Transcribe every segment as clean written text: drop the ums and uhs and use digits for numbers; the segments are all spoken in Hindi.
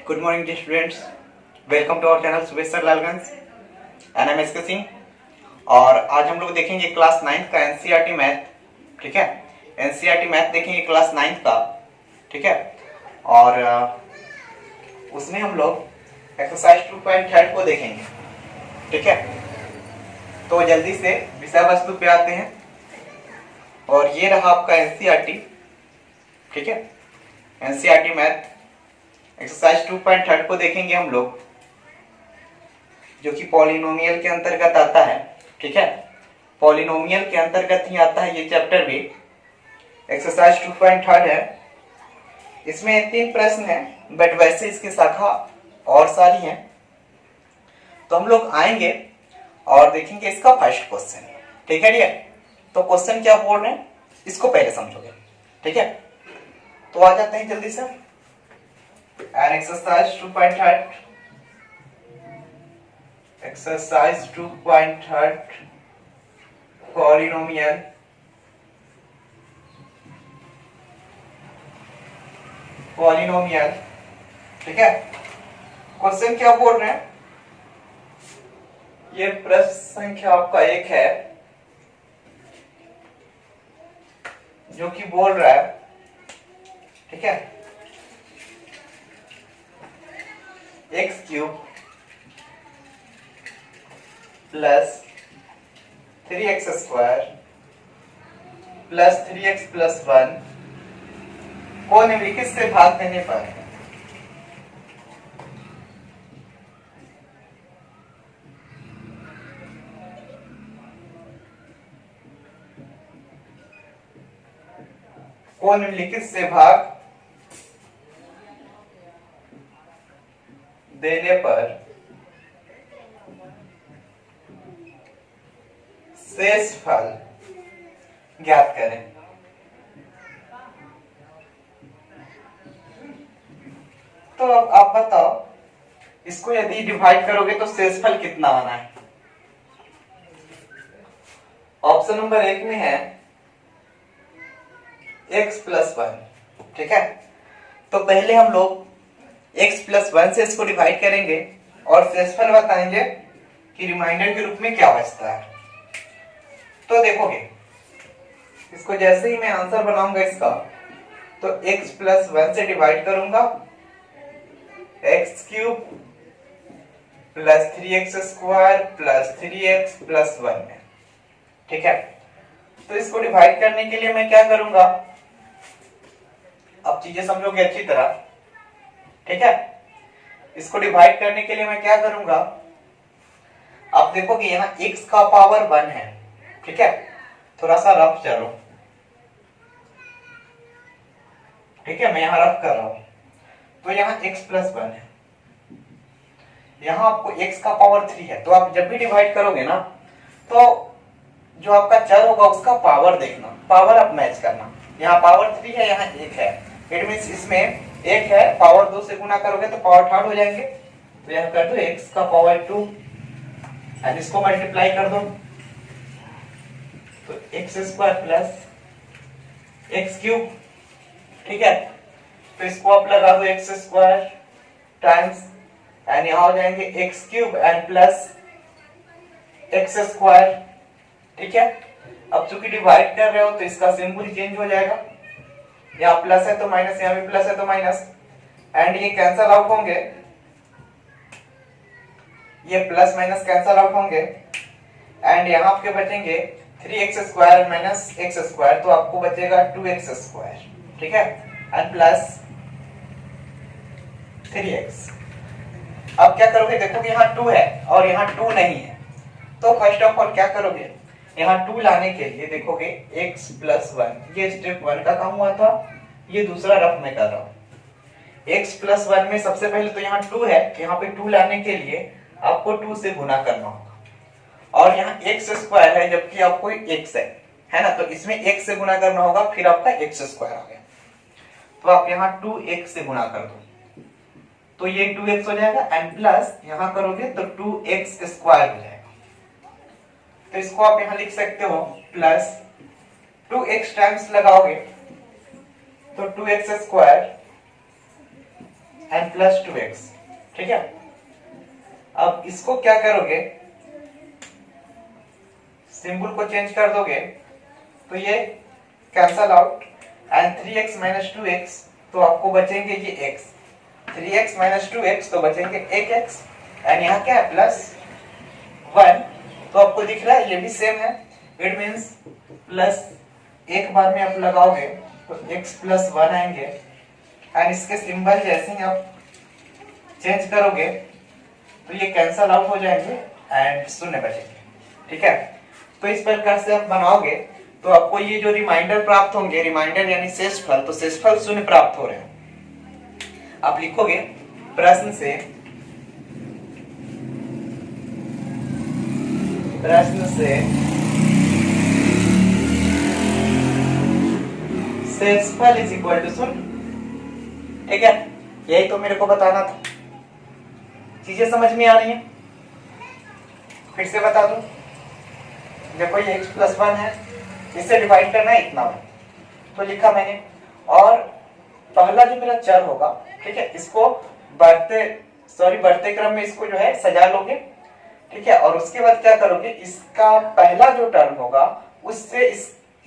Good morning, dear students. Welcome to our channel Subesh Lalganj and M S K Singh. और आज हम लोग देखेंगे क्लास 9 का एनसीईआरटी मैथ। ठीक है, एनसीईआरटी मैथ देखेंगे क्लास 9 का। ठीक है, और उसमें हम लोग एक्सरसाइज 2.3 को देखेंगे। ठीक है, तो जल्दी से विषय वस्तु पे आते हैं। और ये रहा आपका एनसीईआरटी। ठीक है, एनसीईआरटी मैथ एक्सरसाइज 2.3 को देखेंगे हम लोग, जो कि पॉलिनोमियल के अंतर्गत आता है। ठीक है, पॉलिनोमियल के अंतर्गत ही आता है ये चैप्टर भी। एक्सरसाइज 2.3 है। इसमें 3 प्रश्न हैं, बट वैसे इसकी शाखा और सारी हैं। तो हम लोग आएंगे और देखेंगे इसका फर्स्ट क्वेश्चन। ठीक है, तो क्वेश्चन क्या बोल रहे हैं इसको पहले समझोगे। ठीक है, तो आ जाते हैं जल्दी से। And exercise 2.3 polynomial ठीक है, क्वेश्चन क्या बोल रहे हैं, ये प्रश्न संख्या आपका 1 है, जो कि बोल रहा है। ठीक है, x cube plus 3x square plus 3x plus 1 को निम्नलिखित से भाग देने पर शेष फल ज्ञात करें। तो अब आप बताओ, इसको यदि डिवाइड करोगे तो शेषफल कितना आना है। ऑप्शन नंबर 1 में है x प्लस 1। ठीक है, तो पहले हम लोग x प्लस 1 से इसको डिवाइड करेंगे और शेषफल बताएंगे कि रिमाइंडर के रूप में क्या बचता है। तो देखोगे, इसको जैसे ही मैं आंसर बनाऊंगा इसका, तो x प्लस 1 से डिवाइड करूंगा, x cube plus 3x square plus 3x plus 1 में। ठीक है, तो इसको डिवाइड करने के लिए मैं क्या करूंगा, अब चीजें समझोगे अच्छी तरह। ठीक है, इसको डिवाइड करने के लिए मैं क्या करूंगा, अब देखोगे यहाँ x का पावर 1 है। ठीक है, थोड़ा सा रफ चलो। ठीक है, मैं यहां रफ कर रहा हूं। तो यहाँ x प्लस 1 है, यहाँ आपको x का पावर 3 है। तो आप जब भी डिवाइड करोगे ना, तो जो आपका चर होगा उसका पावर देखना, पावर आप मैच करना। यहाँ पावर 3 है, यहाँ 1 है, इट मींस इसमें 1 है, पावर 2 से गुना करोगे तो पावर 3 हो जाएंगे। तो यहाँ कर दो x का पावर 2 एंड इसको मल्टीप्लाई कर दो, तो x square plus x cube. ठीक है, तो इसको आप लगा दो एक्स स्क्वायर टाइम्स एंड यहां हो जाएंगे x cube and plus x square. ठीक है, अब चूंकि डिवाइड कर रहे हो तो इसका सिंबल चेंज हो जाएगा, यहाँ प्लस है तो माइनस, यहाँ भी प्लस है तो माइनस, एंड ये कैंसल आउट होंगे, ये प्लस माइनस कैंसल आउट होंगे, एंड यहाँ आपके बचेंगे 3x square minus x square, तो आपको बचेगा 2x स्क्वायर। ठीक है, एंड प्लस 3x। अब क्या करोगे, देखोगे यहाँ 2 है और यहाँ 2 नहीं है। तो फर्स्ट ऑफ ऑल क्या करोगे, यहाँ 2 लाने के लिए देखोगे x प्लस 1, ये स्टेप 1 का काम हुआ था, ये दूसरा रफ में कर रहा हूं। x प्लस 1 में सबसे पहले तो यहाँ 2 है, यहाँ पे 2 लाने के लिए आपको 2 से गुना करना होगा, और यहाँ x स्क्वायर है जबकि आपको x है ना, तो इसमें x से गुना करना होगा, फिर आपका x स्क्वायर आ गया। तो आप यहाँ 2x से गुना कर दो, तो ये 2x हो जाएगा, एंड प्लस यहाँ करोगे तो 2x स्क्वायर हो जाएगा। तो इसको आप यहाँ लिख सकते हो प्लस 2x टाइम्स लगाओगे तो 2x square and plus 2x। ठीक है, अब इसको क्या करोगे, सिंबल को चेंज कर दोगे तो ये cancel out and 3x minus 2x, तो आपको बचेंगे ये x, 3x माइनस 2x तो बचेंगे 1x एंड यहाँ क्या है प्लस 1, तो आपको दिख रहा है ये भी सेम है। इट मीन्स प्लस एक बार में आप लगाओगे तो x प्लस 1 आएंगे एंड इसके सिंबल जैसे ही आप चेंज करोगे तो ये कैंसल आउट हो जाएंगे एंड शून्य बचेंगे। ठीक है, तो इस प्रकार से आप बनाओगे तो आपको ये जो रिमाइंडर प्राप्त होंगे, रिमाइंडर यानी शेषफल, तो शेषफल शून्य प्राप्त हो रहे हैं। आप लिखोगे प्रश्न से शेषफल इज इक्वल टू शून्य। ठीक है, यही तो मेरे को बताना था। चीजें समझ में आ रही हैं? फिर से बता दूं, देखो ये x प्लस 1 है, इससे डिवाइड करना है इतना, तो लिखा मैंने। और पहला जो मेरा चर होगा, ठीक है, इसको बढ़ते क्रम में इसको जो है सजा लोगे। ठीक है, और उसके बाद क्या करोगे, इसका पहला जो टर्म होगा उससे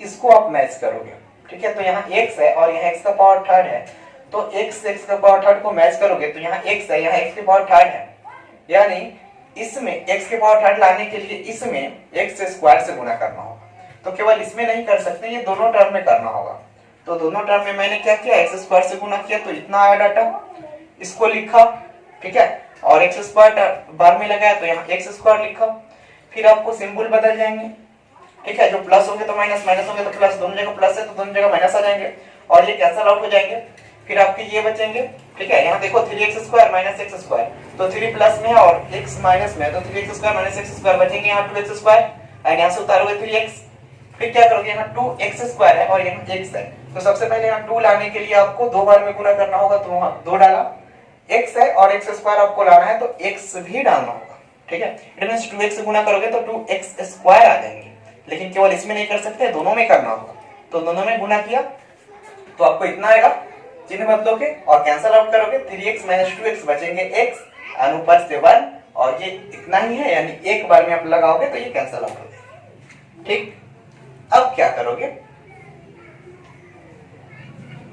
इसको आप मैच करोगे। ठीक है, तो यहाँ x है और यहाँ x का पावर थर्ड है, तो x का पावर थर्ड को मैच करोगे तो यहाँ x है, यहाँ x की पावर थर्ड है, यानी इसमें x के पावर थर्ड लाने के लिए इसमें x स्क्वायर से गुणा करना होगा। तो केवल इसमें नहीं कर सकते, ये दोनों टर्म में करना होगा। तो दोनों टर्म में मैंने क्या किया, x स्क्वायर से गुणा किया, तो इतना आया डाटा, इसको लिखा। ठीक है, और x स्क्वायर बार में लगाया तो यहाँ x स्क्वायर लिखा। फिर आपको सिंबल बदल जाएंगे। ठीक है, जो प्लस होंगे तो माइनस, माइनस होंगे तो प्लस, दोनों जगह प्लस है तो दोनों जगह माइनस आ जाएंगे और ये कैंसल आउट हो जाएंगे। फिर आपके ये बचेंगे। ठीक है, यहाँ देखो 3x square minus x square, तो 3 प्लस में है और x माइनस में है, तो 3x square minus x square बचेंगे, यहाँ 2x स्क्वायर एंड यहाँ से उतारोगे 3x। फिर क्या करोगे, यहाँ 2x स्क्वायर है और यहाँ x है, तो सबसे पहले यहाँ 2 लाने के लिए आपको 2 बार में गुणा करना होगा, तो वहाँ 2 डाला, x है और x स्क्वायर आपको लाना है तो x भी डालना होगा। ठीक है, इट मींस 2x से गुणा करोगे तो 2x स्क्वायर आ जाएंगे, लेकिन केवल इसमें नहीं कर सकते, दोनों में करना होगा। तो दोनों में गुणा किया तो आपको इतना आएगा, चिन्ह बदलोगे और कैंसल आउट करोगे, 3x माइनस 2x बचेंगे x और ऊपर से 1, और ये इतना ही है, यानी एक बार में आप लगाओगे तो ये कैंसल आउट हो जाएगा। ठीक, अब क्या करोगे,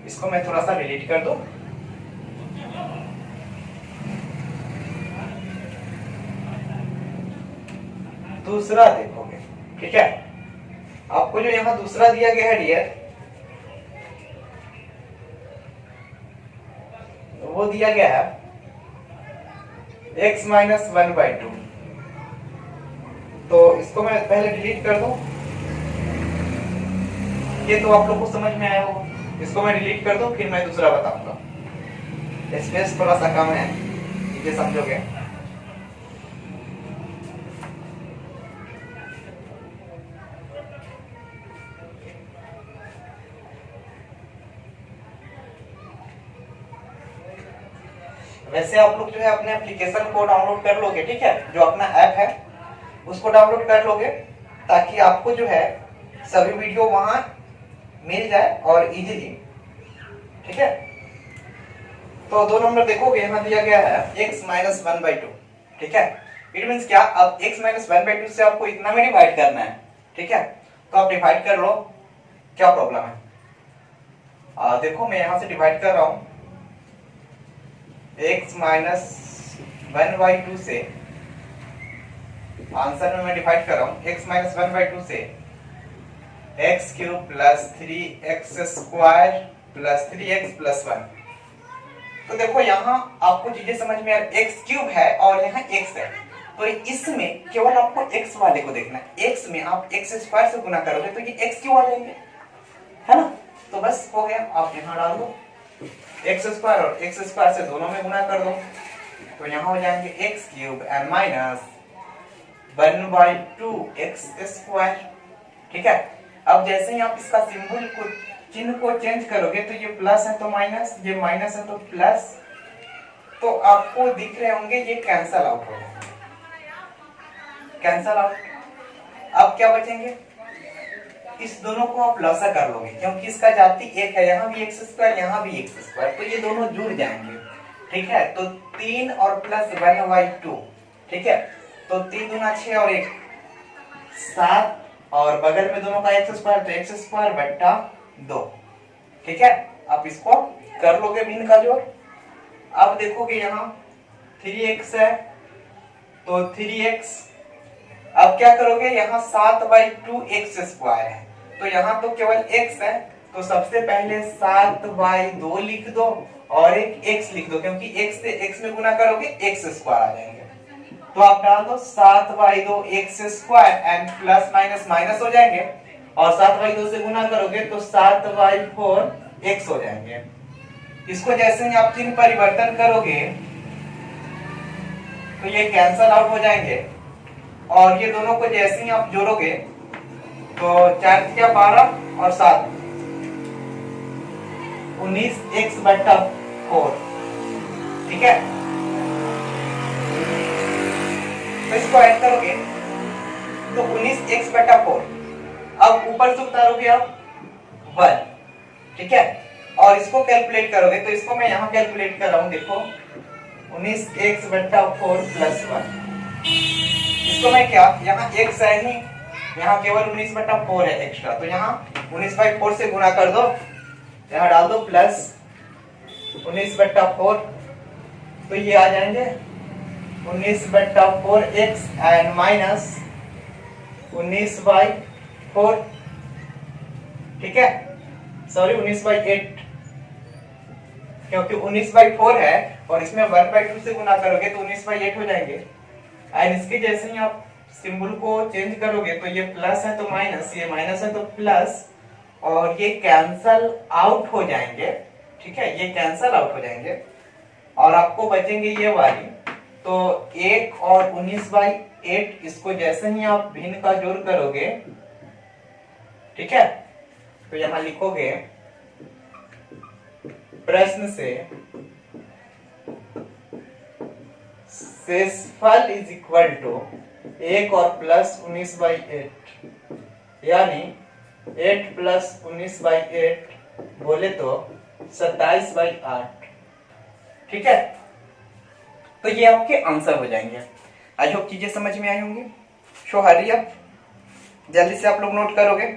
इसको मैं थोड़ा सा डिलीट कर दूं। दूसरा देखोगे। ठीक है, आपको जो यहाँ दूसरा दिया गया है डियर, वो दिया गया है x माइनस 1/2, तो इसको मैं पहले डिलीट कर दूं। ये तो आप लोग को समझ में आया होगा, इसको मैं डिलीट कर दूं, फिर मैं दूसरा बताऊंगा। स्पेस थोड़ा सा कम है, ये समझोगे। वैसे आप लोग जो है अपने एप्लीकेशन को डाउनलोड कर लोगे। ठीक है, जो अपना ऐप है उसको डाउनलोड कर लोगे, ताकि आपको जो है सभी वीडियो वहां मिल जाए और इजीली। ठीक है, तो 2 नंबर देखोगे, यहाँ दिया गया है x माइनस 1/2। ठीक है, इट मीन्स क्या, अब x माइनस 1/2 से आपको इतना में डिवाइड करना है। ठीक है, तो आप डिवाइड कर लो, क्या प्रॉब्लम है। देखो मैं यहाँ से डिवाइड कर रहा हूँ, x माइनस 1/2 से, आंसर में मैं डिवाइड कर रहा हूँ x माइनस 1/2 से x cube plus 3x square plus 3x plus 1। तो देखो यहाँ आपको चीजें समझ में आ रही, x क्यूब है और यहाँ x है, तो इसमें केवल आपको x वाले को देखना है। x में आप x स्क्वायर से गुना करोगे तो ये x क्यूब आ जाएंगे, है ना। तो बस हो गया, आप यहाँ डाल दो x स्क्वायर और x स्क्वायर से दोनों में गुना कर दो, तो यहाँ हो जाएंगे x cube and minus 1/2 x square. ठीक है, अब जैसे ही आप इसका सिंबल को, चिन्ह को चेंज करोगे तो ये प्लस है तो माइनस, ये माइनस है तो प्लस, तो आपको दिख रहे होंगे ये कैंसल आउट हो जाएंगे, कैंसल आउट। अब क्या बचेंगे, इस दोनों को आप लसा कर लोगे, क्योंकि इसका जाति एक है, यहाँ भी x स्क्वायर यहाँ भी x स्क्वायर, तो ये दोनों जुड़ जाएंगे। ठीक है, तो 3 और प्लस 1/2, ठीक है, तो 3 दूना 6 और 1 7, और बगल में दोनों का एक्स स्क्वायर, तो एक्स स्क्वायर बट्टा 2, ठीक है। आप इसको कर लोगे भिन्न का जोड़। अब देखोगे यहाँ 3x है, तो 3x, अब क्या करोगे, यहाँ 7/2 एक्स स्क्वायर है, तो यहाँ तो केवल x है, तो सबसे पहले 7/2 लिख दो और एक x लिख दो, क्योंकि x से x में गुना करोगे एक्स स्क्वायर आ जाएंगे। तो आप डाल दो 7/2 x square and plus minus minus हो जाएंगे, और 7/2 से गुना करोगे तो 7/4 एक्स हो जाएंगे। इसको जैसे ही आप चिन्ह परिवर्तन करोगे तो ये कैंसल आउट हो जाएंगे, और ये दोनों को जैसे ही आप जोड़ोगे तो 4 क्या 12 और 7 19x/4, ठीक है। तो इसको ऐड करोगे तो 19x/4, अब ऊपर से उतारोगे आप 1, ठीक है, और इसको कैलकुलेट करोगे, तो इसको मैं यहाँ कैलकुलेट कर रहा हूँ, देखो 19x/4 प्लस 1, इसको मैं क्या, यहाँ x है ही, यहाँ केवल 19/4 है एक्स्ट्रा, तो यहाँ 19/4 से गुना कर दो, यहाँ डाल दो प्लस 19/4, तो ये आ जाएंगे 19/4x एंड माइनस 19/4, ठीक है, सॉरी 19/8, क्योंकि 19/4 है और इसमें 1/2 से गुना करोगे तो 19/8 हो जाएंगे। एंड इसके जैसे ही आप सिंबल को चेंज करोगे तो ये प्लस है तो माइनस, ये माइनस है तो प्लस, और ये कैंसल आउट हो जाएंगे, ठीक है, ये कैंसल आउट हो जाएंगे, और आपको बचेंगे ये वाली, तो 1 और 19/8, इसको जैसे ही आप भिन्न का जोड़ करोगे, ठीक है, तो यहां लिखोगे प्रश्न से शेषफल इज इक्वल टू 1 और प्लस 19/8, यानी 8 प्लस 19/8 बोले तो 27/8, ठीक है। तो ये आपके आंसर हो जाएंगे। आई होप चीजें समझ में आई होंगी। सो हरी अप, जल्दी से आप लोग नोट करोगे।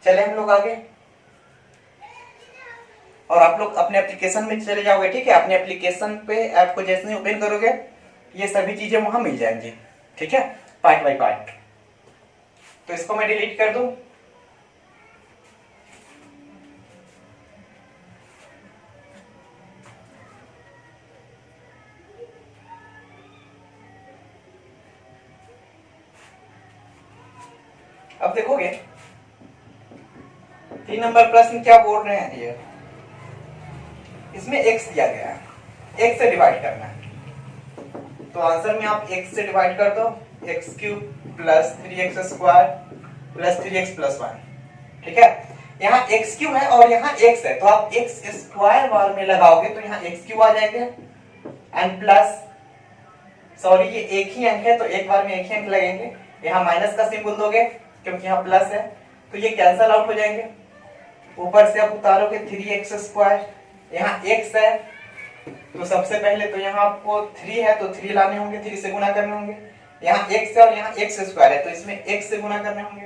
चले हम लोग आगे, और आप लोग अपने एप्लीकेशन में चले जाओगे, ठीक है। अपने एप्लीकेशन पे ऐप को जैसे ही ओपन करोगे ये सभी चीजें वहां मिल जाएंगी, ठीक है, पार्ट बाय पार्ट। तो इसको मैं डिलीट कर दूं, अब देखोगे 3 नंबर प्रश्न क्या बोल रहे हैं, ये इसमें x दिया गया है, x से डिवाइड करना है, तो आंसर में आप x से डिवाइड कर दो, x³ plus 3x square plus 3x plus 1, ठीक है। यहाँ x³ है और यहाँ x है, तो आप x स्क्वायर बार में लगाओगे तो यहाँ x³ आ जाएंगे, एंड प्लस, सॉरी ये एक ही अंक है तो एक बार में एक ही अंक लगेंगे, यहाँ माइनस का सिंबल दोगे क्योंकि यहाँ प्लस है, तो ये कैंसल आउट हो जाएंगे। ऊपर से आप उतारोगे 3x स्क्वायर, यहाँ x है तो सबसे पहले तो यहाँ आपको 3 है तो 3 लाने होंगे, 3 से गुना करने होंगे, यहाँ x है और यहाँ x स्क्वायर है तो इसमें x से गुना करने होंगे,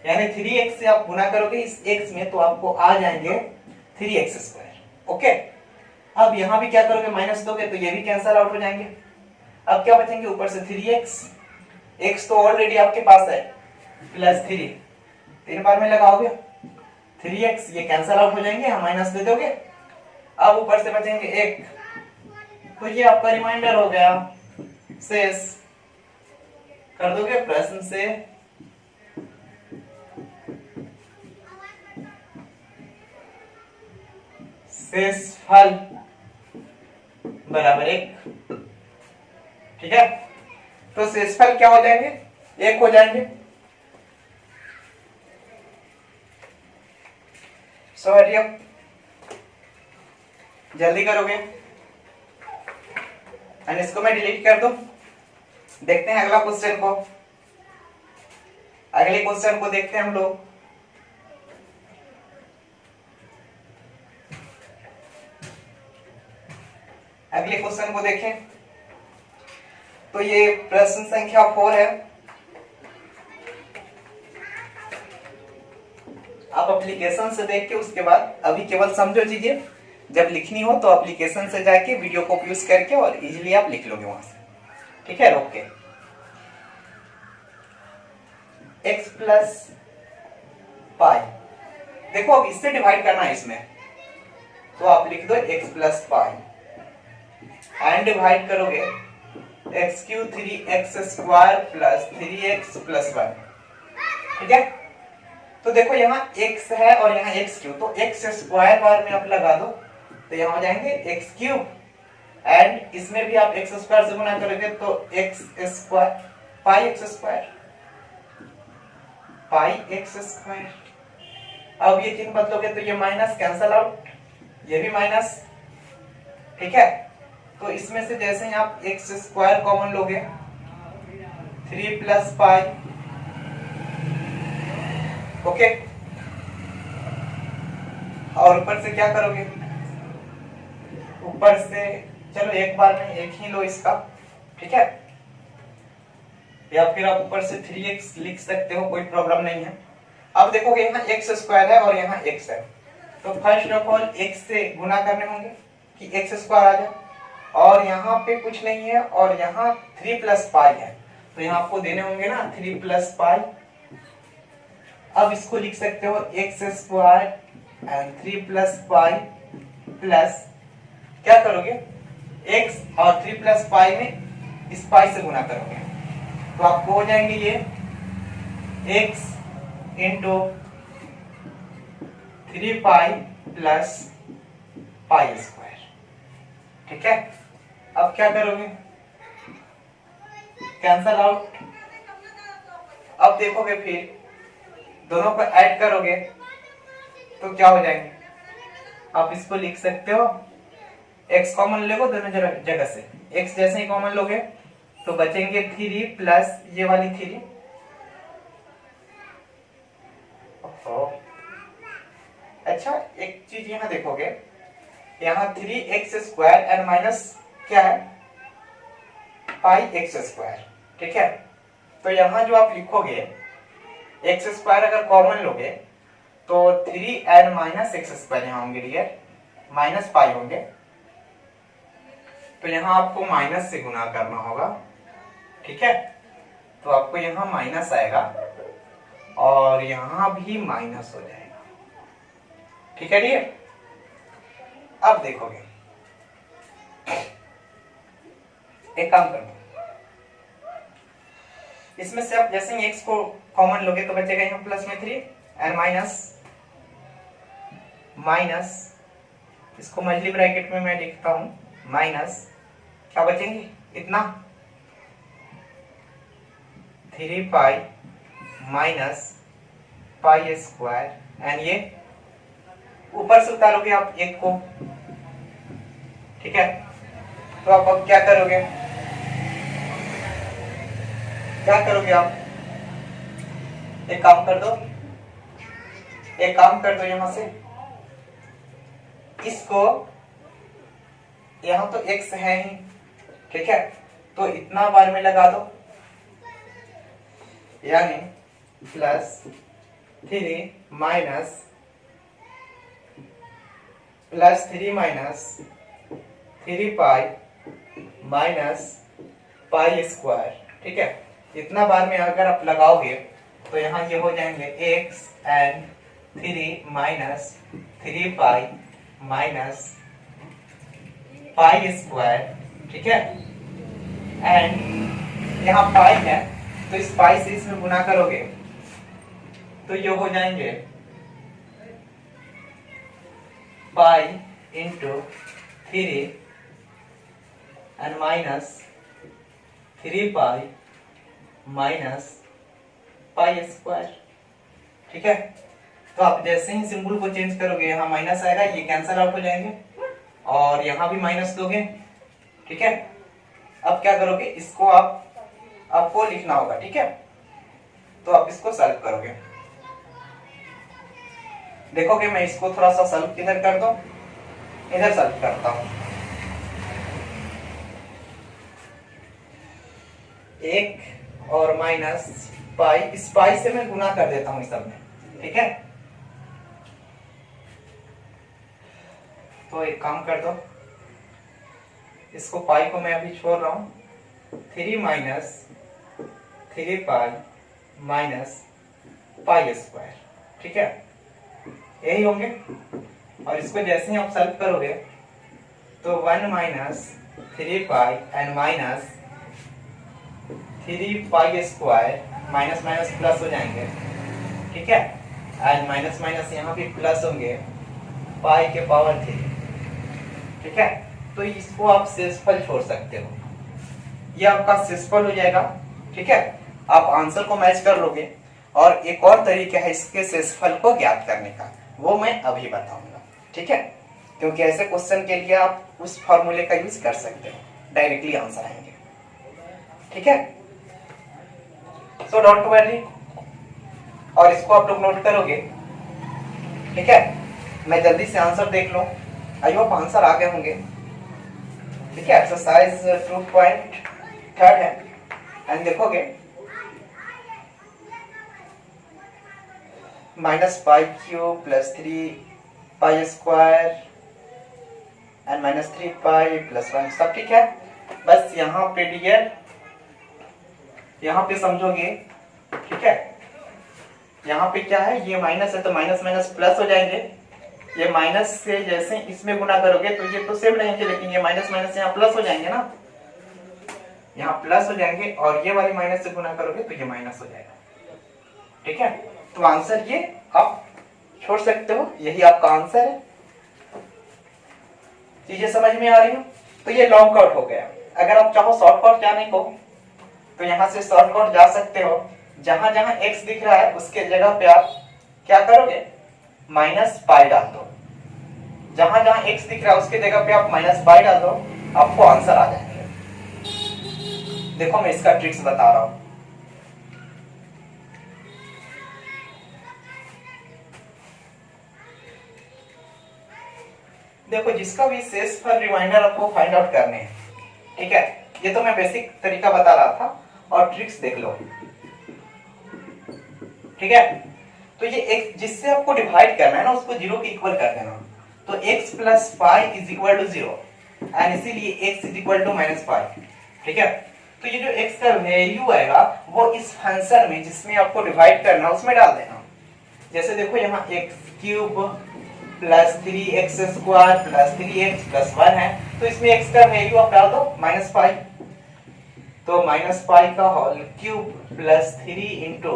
यानी 3x से आप गुना करोगे इस x में तो आपको आ जाएंगे 3x स्क्वायर, ओके। अब यहाँ भी क्या करोगे, माइनस दोगे तो ये भी कैंसल आउट हो जाएंगे। अब क्या बचेंगे, ऊपर से 3x, x तो ऑलरेडी आपके पास है, प्लस 3, 3 बार में लगाओगे 3x, ये कैंसल आउट हो जाएंगे, हम माइनस दे दोगे। अब ऊपर से बचेंगे 1, तो ये आपका रिमाइंडर हो गया, शेष कर दोगे प्रश्न से शेषफल बराबर 1, ठीक है। तो शेषफल क्या हो जाएंगे, 1 हो जाएंगे। सो हरिया जल्दी करोगे, एंड इसको मैं डिलीट कर दूं। देखते हैं अगला क्वेश्चन को, अगले क्वेश्चन को देखते हैं हम लोग। अगले क्वेश्चन को देखें। तो ये प्रश्न संख्या 4 है। आप एप्लीकेशन से देख के उसके बाद अभी केवल समझो चीजें, जब लिखनी हो तो एप्लीकेशन से जाके वीडियो को यूज करके और इजीली आप लिख लोगे वहां से, ठीक है। रोक के x प्लस पाई, देखो अब इससे डिवाइड करना है इसमें, तो आप लिख दो x plus pi and divide करोगे x cube 3x square plus 3x plus 1, ठीक है। तो देखो यहाँ x है और यहाँ x क्यू, तो x स्क्वायर बार में आप लगा दो तो यहाँ हो जाएंगे x क्यूब एंड इसमें भी आप x स्क्वायर से गुना करोगे तो x square pi x square pi x square. अब ये तीन बदलोगे तो ये माइनस कैंसल आउट, ये भी माइनस, ठीक है। तो इसमें से जैसे ही आप x स्क्वायर कॉमन लोगे 3 प्लस पाई, ओके। और ऊपर से क्या करोगे, ऊपर से चलो एक बार में एक ही लो इसका, ठीक है, या फिर आप ऊपर से 3x लिख सकते हो, कोई प्रॉब्लम नहीं है। अब देखोगे यहाँ x स्क्वायर है और यहाँ x है, तो फर्स्ट ऑफ ऑल x से गुना करने होंगे कि x स्क्वायर आ जाए, और यहाँ पे कुछ नहीं है और यहाँ 3 प्लस पाई है, तो यहाँ आपको देने होंगे ना 3 प्लस पाई। अब इसको लिख सकते हो x square and 3 plus pi plus क्या करोगे x और 3 प्लस पाई में इस पाई से गुना करोगे, तो आपको हो जाएंगे ये x into 3 pi plus pi square, ठीक है। अब क्या करोगे, कैंसल आउट। अब देखोगे फिर दोनों को ऐड करोगे तो क्या हो जाएंगे, आप इसको लिख सकते हो x कॉमन लेगो दोनों जगह से, x जैसे ही कॉमन लोगे तो बचेंगे 3 प्लस ये वाली 3, अच्छा एक चीज यहाँ देखोगे, यहाँ 3x स्क्वायर एंड माइनस क्या है पाई x स्क्वायर, ठीक है। तो यहाँ जो आप लिखोगे x स्क्वायर अगर कॉमन लोगे तो 3 एंड माइनस x स्क्वायर यहाँ होंगे डियर, माइनस पाई होंगे, तो यहाँ आपको माइनस से गुना करना होगा, ठीक है। तो आपको यहाँ माइनस आएगा और यहाँ भी माइनस हो जाएगा, ठीक है डियर। अब देखोगे एक काम करो, इसमें से आप जैसे ही x को कॉमन लोगे तो बचेगा यहाँ प्लस में 3 एंड माइनस माइनस, इसको मल्टी ब्रैकेट में मैं लिखता हूं माइनस, क्या बचेंगे इतना 3 pi minus pi square and ये ऊपर से उतारोगे आप एक को, ठीक है। तो आप अब क्या करोगे, आप एक काम कर दो, यहां से इसको, यहां तो x है ही, ठीक है, तो इतना बार में लगा दो, यानी plus 3 minus plus 3 minus 3 pi minus pi square, ठीक है। इतना बार में अगर आप लगाओगे तो यहाँ ये हो जाएंगे x and 3 minus 3 pi minus pi square, ठीक है। एंड यहाँ पाई है तो इस पाई से इसमें गुना करोगे तो ये हो जाएंगे pi into 3 and minus 3 pi minus pi square, ठीक है। तो आप जैसे ही सिंबल को चेंज करोगे यहाँ माइनस आएगा, ये कैंसल आउट हो जाएंगे और यहाँ भी माइनस दोगे, ठीक है। अब क्या करोगे, इसको आपको लिखना होगा, ठीक है। तो आप इसको सॉल्व करोगे, देखोगे मैं इसको थोड़ा सा सॉल्व किधर कर दो, इधर सॉल्व करता हूं, 1 और माइनस पाई, इस पाई से मैं गुना कर देता हूँ इस सब में, ठीक है। तो एक काम कर दो, इसको पाई को मैं अभी छोड़ रहा हूँ, 3 minus 3 pi minus pi square, ठीक है, यही होंगे। और इसको जैसे ही आप सॉल्व करोगे तो 1 minus 3 pi and minus 3 pi square, minus minus plus हो जाएंगे, ठीक है, एंड माइनस माइनस यहाँ भी प्लस होंगे, पाई के पावर 3, ठीक है। तो इसको आप शेषफल छोड़ सकते हो, ये आपका शेषफल हो जाएगा, ठीक है। आप आंसर को मैच कर लोगे। और एक और तरीका है इसके शेषफल को ज्ञात करने का, वो मैं अभी बताऊंगा, ठीक है, क्योंकि ऐसे क्वेश्चन के लिए आप उस फॉर्मूले का यूज कर सकते हो, डायरेक्टली आंसर आएंगे, ठीक है। सो डोंट वरी, और इसको आप लोग नोट करोगे, ठीक है। मैं जल्दी से आंसर देख लो, आई होप आंसर आ गए होंगे, ठीक है। एक्सरसाइज 2.3 है, एंड देखोगे minus pi cube plus 3 pi square and minus 3 pi plus 1, सब ठीक है। बस यहाँ पे डियर, यहाँ पे समझोगे, ठीक है। यहाँ पे क्या है, ये माइनस है तो माइनस माइनस प्लस हो जाएंगे, ये माइनस से जैसे इसमें गुना करोगे तो ये तो सेम रहेंगे, लेकिन ये माइनस माइनस यहाँ प्लस हो जाएंगे ना, यहाँ प्लस हो जाएंगे, और ये वाली माइनस से गुना करोगे तो ये माइनस हो जाएगा, ठीक है। तो आंसर ये आप छोड़ सकते हो, यही आपका आंसर है। चीजें समझ में आ रही हो? तो ये लॉन्ग कट हो गया। अगर आप चाहो शॉर्ट कट जाने को तो यहाँ से शॉर्ट कट जा सकते हो, जहां जहां x दिख रहा है उसके जगह पे आप क्या करोगे, माइनस पाई डाल दो, जहां जहां x दिख रहा है उसके जगह पे आप माइनस पाई डाल दो, आपको आंसर आ जाएंगे। देखो मैं इसका ट्रिक्स बता रहा हूं। देखो जिसका भी शेषफल रिमाइंडर आपको फाइंड आउट करने हैं, ठीक है, ये तो मैं बेसिक तरीका बता रहा था, और ट्रिक्स देख लो, ठीक है। तो ये x जिससे आपको डिवाइड करना है ना, उसको 0 के इक्वल कर देना, तो x plus pi is equal to 0, and इसीलिए x is equal to minus pi, ठीक है। तो ये जो x का वैल्यू आएगा वो इस फंक्शन में जिसमें आपको डिवाइड करना उसमें डाल देना। जैसे देखो यहाँ x cube plus 3x square plus 3x plus 1 है, तो इसमें x का वैल्यू आप डाल दो माइनस पाई, तो माइनस पाई का whole cube plus 3 into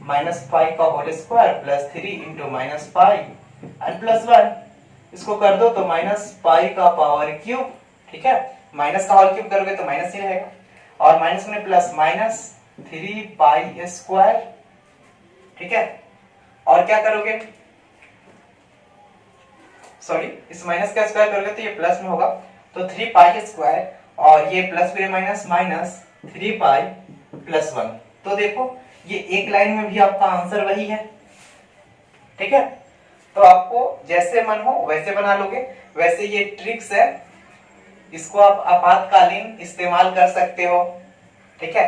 minus pi का whole square plus 3 into minus pi and plus 1, इसको कर दो तो माइनस पाई का पावर क्यूब, ठीक है। माइनस का होल क्यूब करोगे तो माइनस ही रहेगा, और माइनस में प्लस माइनस 3 पाई स्क्वायर, ठीक है। और क्या करोगे, सॉरी, इस माइनस का स्क्वायर करोगे तो ये प्लस में होगा, तो 3 पाई स्क्वायर, और ये प्लस फिर माइनस माइनस 3 पाई प्लस 1। तो देखो ये एक लाइन में भी आपका आंसर वही है, ठीक है। तो आपको जैसे मन हो वैसे बना लोगे। वैसे ये ट्रिक्स है, इसको आप आपातकालीन इस्तेमाल कर सकते हो, ठीक है।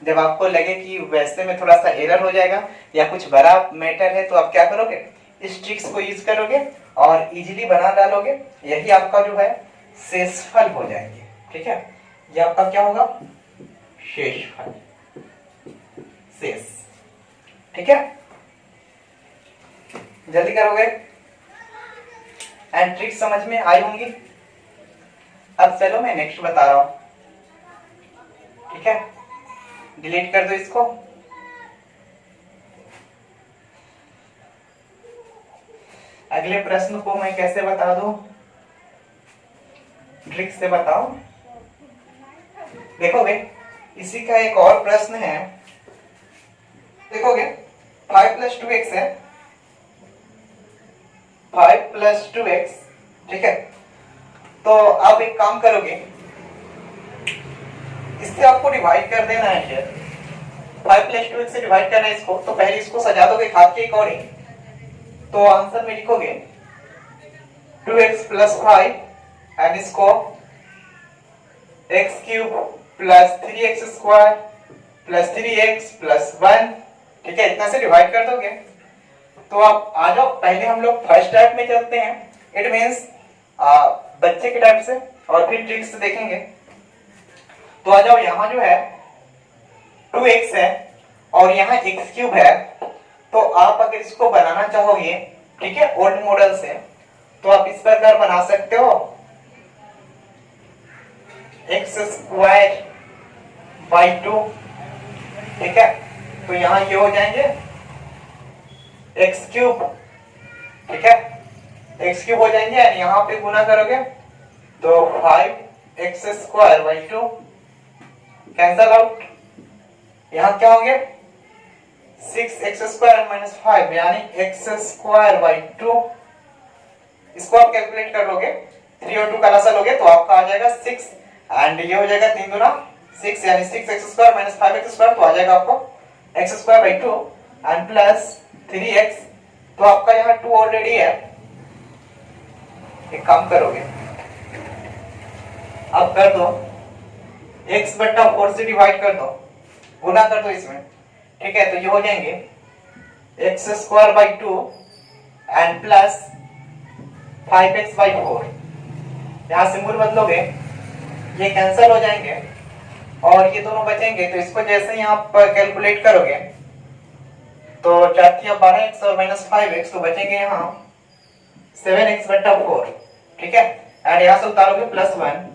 जब आपको लगे कि वैसे में थोड़ा सा एरर हो जाएगा या कुछ बड़ा मैटर है, तो आप क्या करोगे, इस ट्रिक्स को यूज करोगे और इजीली बना डालोगे, यही आपका जो है शेषफल हो जाएंगे, ठीक है। ये आपका क्या होगा, शेषफल, शेष, ठीक है। जल्दी करोगे, एंड ट्रिक समझ में आई होंगी। अब चलो मैं नेक्स्ट बता रहा हूं, ठीक है। डिलीट कर दो इसको। अगले प्रश्न को मैं कैसे बता दूं, ट्रिक से बताओ। देखोगे इसी का एक और प्रश्न है, देखोगे 5 प्लस 2x है, 5 प्लस 2x, ठीक है। तो आप एक काम करोगे, इससे आपको डिवाइड कर देना है, 5 प्लस 2x से डिवाइड करना है इसको, तो पहले इसको सजा दोगे खाद के अकॉर्डिंग, तो आंसर में लिखोगे 2x प्लस 5 एंड इसको x cube plus 3x² plus 3x plus 1, ठीक है, इतना से डिवाइड कर दोगे। तो आप आ जाओ, पहले हम लोग फर्स्ट टाइप में चलते हैं, इट मीन्स बच्चे के टाइप से, और फिर ट्रिक्स देखेंगे। तो आ जाओ, यहाँ जो है 2x है और यहाँ x³ है, तो आप अगर इसको बनाना चाहोगे, ठीक है, ओल्ड मॉडल से, तो आप इस प्रकार बना सकते हो, x²/2, ठीक है। तो यहाँ ये हो जाएंगे x³, ठीक है, x³ हो जाएंगे, और यहाँ पे गुना करोगे तो 5x²/2 कैंसल आउट। यहाँ क्या होंगे 6x² - 5 यानी x²/2। इसको आप कैलकुलेट कर लोगे, 3 और 2 का लसा लोगे तो आपका आ जाएगा 6, एंड ये हो जाएगा 3 दूना 6 यानी 6x² - 5x², तो आ जाएगा आपको x²/2 एंड प्लस 3x। तो आपका यहाँ 2 ऑलरेडी है, एक काम करोगे, अब कर दो x/4 से डिवाइड कर दो, गुना कर दो इसमें, ठीक है। तो ये हो जाएंगे x²/2 एंड प्लस 5x/4। यहाँ सिंबल बदलोगे, ये कैंसल हो जाएंगे और ये दोनों बचेंगे। तो इसको जैसे ही आप कैलकुलेट करोगे तो 4 × 12x और -5x, तो बचेंगे यहाँ 7x/4, ठीक है, एंड यहाँ से उतारोगे +1।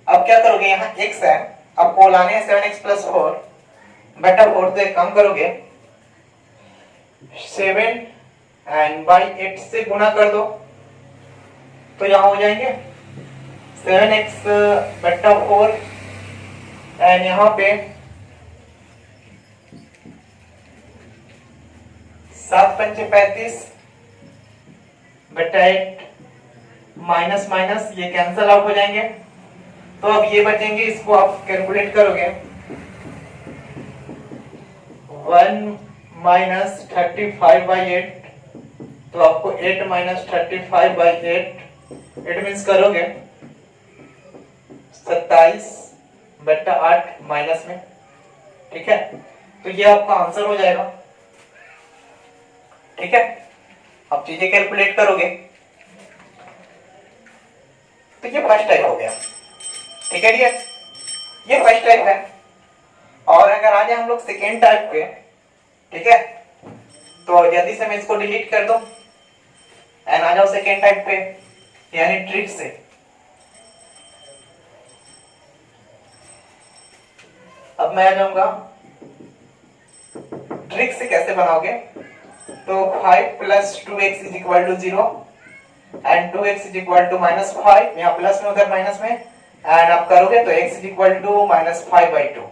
अब क्या करोगे, यहाँ x है, आपको लाने हैं 7x + 4/4, तो एक काम करोगे 7 एंड 8 से गुना कर दो, तो यहाँ हो जाएंगे 7x/4 एंड यहाँ पे 7×5 = 35/8 माइनस माइनस ये कैंसल आउट हो जाएंगे। तो अब ये बचेंगे, इसको आप कैलकुलेट करोगे 1 - 35/8, तो आपको 8 - 35/8, इट मीन्स करोगे 27/8 माइनस में, ठीक है। तो ये आपका आंसर हो जाएगा, ठीक है। अब चीजें कैलकुलेट करोगे तो ये फर्स्ट टाइप हो गया, ठीक है डियर, ये फर्स्ट टाइप है। और अगर आ जाए हम लोग सेकेंड टाइप पे, ठीक है, तो जल्दी से मैं इसको डिलीट कर दो एंड आ जाओ सेकेंड टाइप पे, यानी ट्रिक से। अब मैं आ जाऊंगा ट्रिक से कैसे बनाओगे, तो 5 + 2x = 0 एंड 2x = -5, यहाँ प्लस में उधर माइनस में, एंड आप करोगे तो x = -5/2।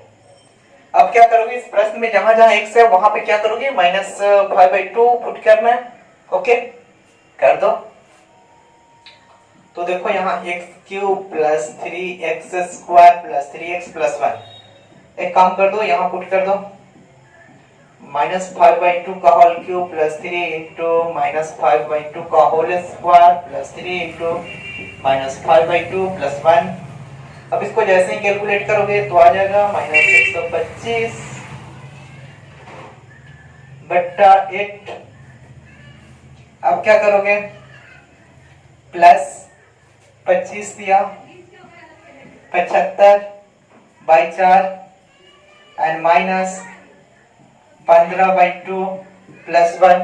अब क्या करोगे, इस प्रश्न में जहां जहां x है वहां पे क्या करोगे, -5/2 पुट करना है, ओके, कर दो। तो देखो यहाँ x³ + 3x² + 3x + 1, एक काम कर दो, यहाँ पुट कर दो -5/2 का होल क्यूब + 3 × -5/2 का होल स्क्वायर + 3 × -5/2 + 1। अब इसको जैसे ही कैलकुलेट करोगे तो आ जाएगा -125/8। अब क्या करोगे, +25 दिया 75/4 एंड -15/2 + 1।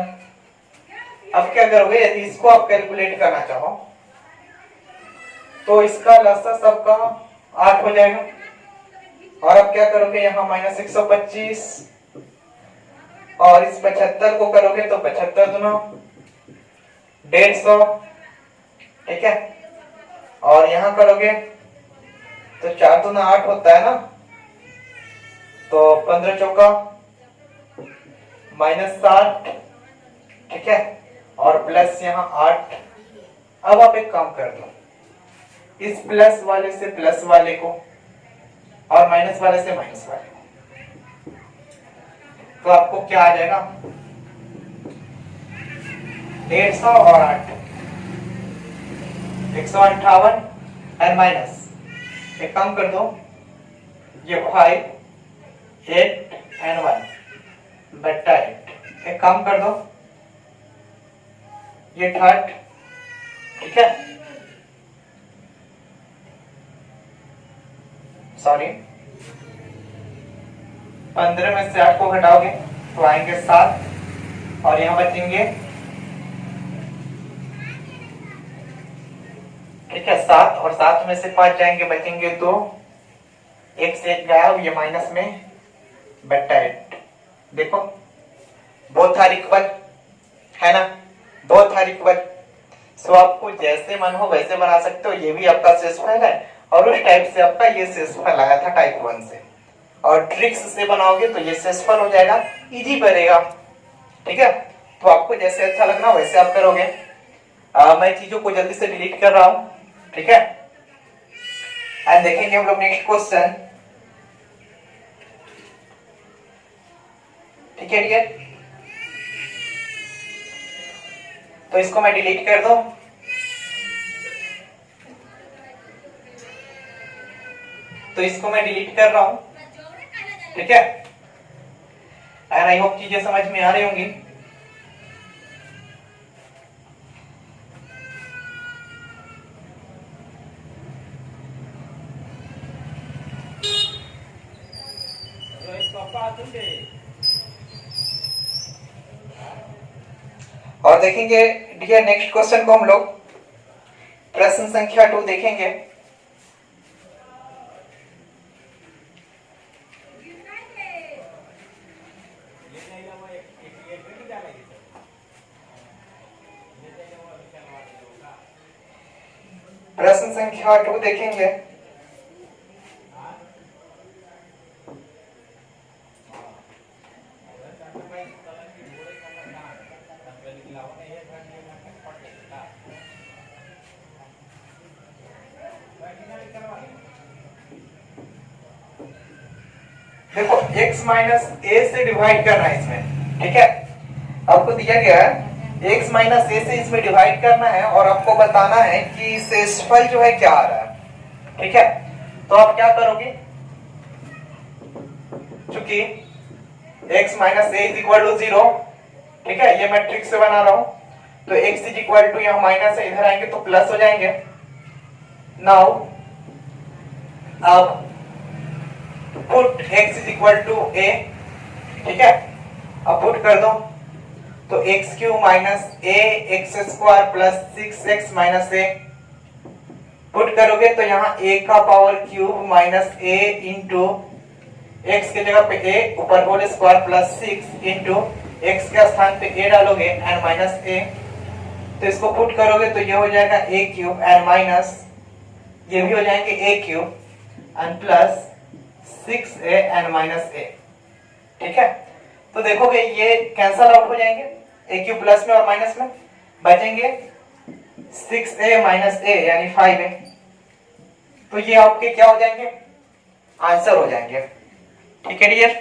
अब क्या करोगे, यदि इसको आप कैलकुलेट करना चाहो तो इसका लसा सबका 8 हो जाएगा। और अब क्या करोगे, यहाँ -125 और इस 75 को करोगे तो 75 दूना 150, ठीक है। और यहाँ करोगे तो 4 दूना 8 होता है ना, तो 15 चौका -60, ठीक है, और प्लस यहाँ 8। अब आप एक काम कर दो, इस प्लस वाले से प्लस वाले को और माइनस वाले से माइनस वाले को, तो आपको क्या आ जाएगा 150 और 8 158 एंड माइनस, एक काम कर दो ये 5 8 एंड 1 बट्टा 8। एक काम कर दो, ये थर्ड, ठीक है, सॉरी 15 में से 8 को घटाओगे तो आएंगे 7 और यहां बचेंगे, ठीक है, 7 और 7 में से 5 जाएंगे, बचेंगे 2, एक से एक गया, ये माइनस में बट्टा 8। देखो बोथ आर इक्वल है ना, बोथ आर इक्वल। सो आपको जैसे मन हो वैसे बना सकते हो। ये भी आपका शेषफल है और उस टाइप से आपका ये शेषफल आया था टाइप 1 से, और ट्रिक्स से बनाओगे तो ये शेषफल हो जाएगा, इजी पड़ेगा, ठीक है। तो आपको जैसे अच्छा लगना वैसे आप करोगे। मैं चीजों को जल्दी से डिलीट कर रहा हूं, ठीक है। एंड देखेंगे हम लोग नेक्स्ट क्वेश्चन, ठीक है डियर। तो इसको मैं डिलीट कर दूं, तो इसको मैं डिलीट कर रहा हूं, ठीक है। एंड आई होप चीजें समझ में आ रही होंगी। और देखेंगे डियर नेक्स्ट क्वेश्चन को हम लोग प्रश्न संख्या 2 देखेंगे। प्रश्न संख्या 2 देखेंगे। देखो x माइनस ए से डिवाइड करना है इसमें, ठीक है। आपको दिया गया है x माइनस ए से इसमें डिवाइड करना है और आपको बताना है कि शेषफल जो है क्या आ रहा है, ठीक है। तो आप क्या करोगे, चूंकि x minus a is equal to 0, ठीक है, ये मैं ट्रिक से बना रहा हूं, तो x इज इक्वल टू यहां माइनस है, इधर आएंगे तो प्लस हो जाएंगे। नाउ अब put x is equal to a, ठीक है। अब पुट कर दो तो x cube minus a x square plus 6x minus a. Put करोगे तो यहाँ a का power cube minus a into x के जगह पे a ऊपर whole square plus 6 into x के स्थान पे a डालोगे एंड माइनस a। तो इसको पुट करोगे तो ये हो जाएगा a क्यूब एंड माइनस ये भी हो जाएंगे a cube and plus 6a and minus a, ठीक है। तो देखोगे ये कैंसल आउट हो जाएंगे, a क्यूब प्लस में और माइनस में, बचेंगे 6a माइनस a यानी 5a। तो ये आपके क्या हो जाएंगे, आंसर हो जाएंगे, ठीक है डियर,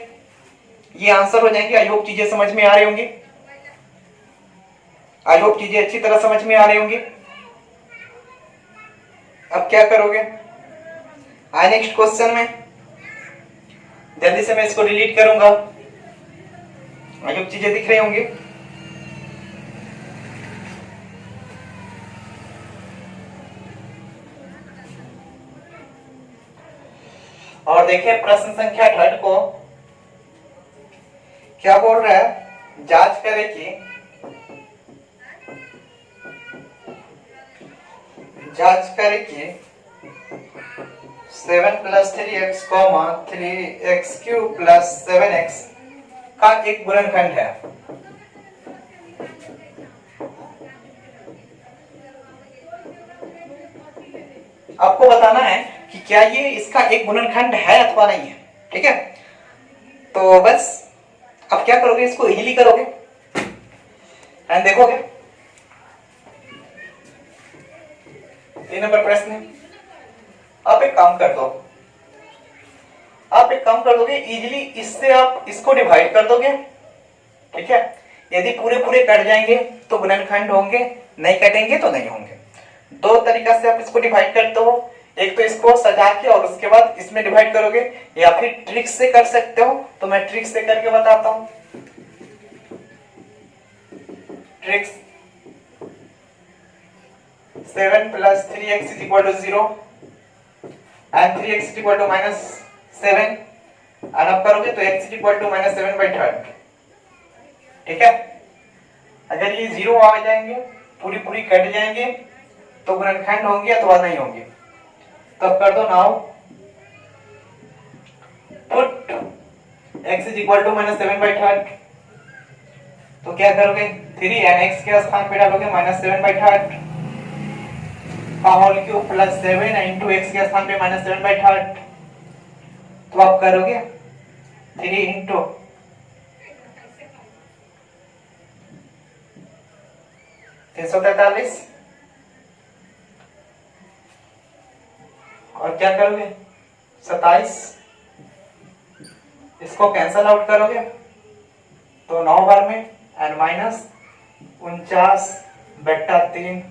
ये आंसर हो जाएंगे। आई होप चीजें समझ में आ रही होंगी, आई होप चीजें अच्छी तरह समझ में आ रही होंगी। अब क्या करोगे, आए नेक्स्ट क्वेश्चन में, जल्दी से मैं इसको डिलीट करूंगा, आई होप चीजें दिख रही होंगी। और देखिए प्रश्न संख्या 3 को क्या बोल रहा है, जांच करें कि जांच करें कि 7 plus 3x, 3x cube plus 7x का एक गुणनखंड है। आपको बताना है कि क्या ये इसका एक गुणनखंड है अथवा नहीं है, ठीक है। तो बस अब क्या करोगे, इसको इजीली करोगे एंड देखोगे 3 नंबर प्रश्न है। आप एक काम कर दो, आप एक काम कर दोगे इजीली, इससे आप इसको डिवाइड कर दोगे, ठीक है। यदि पूरे पूरे कट जाएंगे तो गुणनखंड होंगे, नहीं कटेंगे तो नहीं होंगे। दो तरीका से आप इसको डिवाइड करते हो, एक तो इसको सजा के और उसके बाद इसमें डिवाइड करोगे, या फिर ट्रिक से कर सकते हो, तो मैं ट्रिक से करके बताता हूं। Tricks 7 plus 3x is equal to 0 and 3x is equal to -7 और अब करोगे तो x is equal to -7/3। ठीक है, अगर ये 0 आ जाएंगे, पूरी पूरी कट जाएंगे, तो गुणनखंड होंगे अथवा नहीं होंगे। तब कर दो now put x is equal to -7/3, तो क्या करोगे 3 and x के स्थान पे डालोगे -7/3 का whole cube plus 7 into x के स्थान पे -7/3, तो आप करोगे 3 इंटू 343 और क्या करोगे 27, इसको कैंसल आउट करोगे तो 9 बार में एन माइनस 49/3,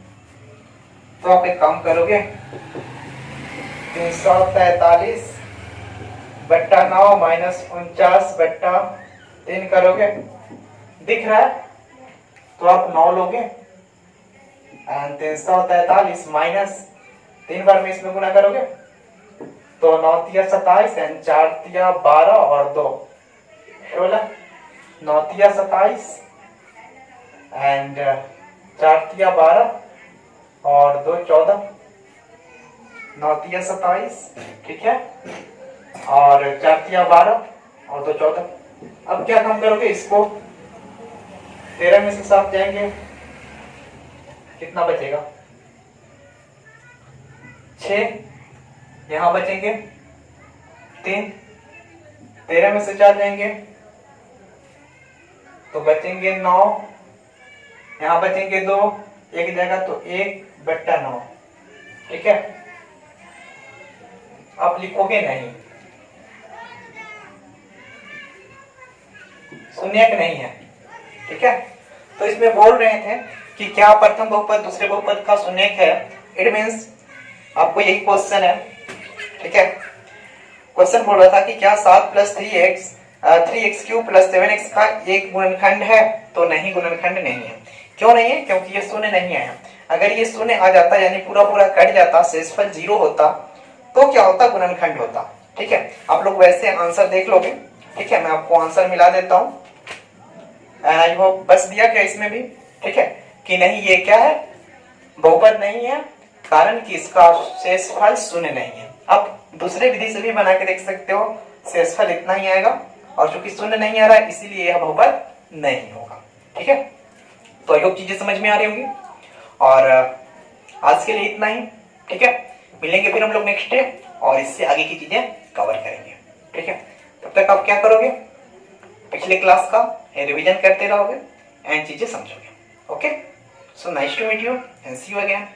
तो आप एक काम करोगे 343/9 माइनस 49/3 करोगे, दिख रहा है, तो आप 9 लोगे एंड 343 माइनस 3 बार में इसमें गुना करोगे तो 9 तिया 27 एंड 4 तिया 12 और 2 16, 9 तिया 27 एंड 4 तिया 12 और 2 14, 9 तिया 27, ठीक है, और 4 तिया 12 और 2 14। अब क्या काम करोगे, इसको 13 में से 7 जाएंगे, कितना बचेगा 6, यहां बचेंगे 3, 13 में से 4 जाएंगे तो बचेंगे 9, यहां बचेंगे 2, एक जगह तो 1/9, ठीक है। आप लिखोगे नहीं, शून्यक नहीं है, ठीक है। तो इसमें बोल रहे थे कि क्या प्रथम बहुपद दूसरे बहुपद का शून्यक है, इट मींस आपको यही क्वेश्चन है, ठीक है। क्वेश्चन बोल रहा था कि क्या 7 + 3x³ + 7x का एक गुणनखंड है, तो नहीं, गुणनखंड नहीं है। क्यों नहीं है, क्योंकि ये शून्य नहीं आया। अगर ये शून्य आ जाता यानी पूरा पूरा कट जाता, शेषफल 0 होता, तो क्या होता, गुणनखंड होता, ठीक है। आप लोग वैसे आंसर देख लोगे, ठीक है, मैं आपको आंसर मिला देता हूं एंड आई होप बस दिया क्या इसमें भी, ठीक है, कि नहीं ये क्या है, बहुपद नहीं है, कारण कि इसका शेषफल शून्य नहीं है। आप दूसरे विधि से भी बना के देख सकते हो, शेषफल इतना ही आएगा, और चूंकि शून्य नहीं आ रहा है इसीलिए यह बहुपद नहीं होगा, ठीक है। तो आई होप चीजें समझ में आ रही होंगी, और आज के लिए इतना ही, ठीक है। मिलेंगे फिर हम लोग नेक्स्ट डे और इससे आगे की चीजें कवर करेंगे, ठीक है। तब तक आप क्या करोगे, पिछले क्लास का रिवीजन करते रहोगे एंड चीजें समझोगे। Okay, so nice to meet you and see you again.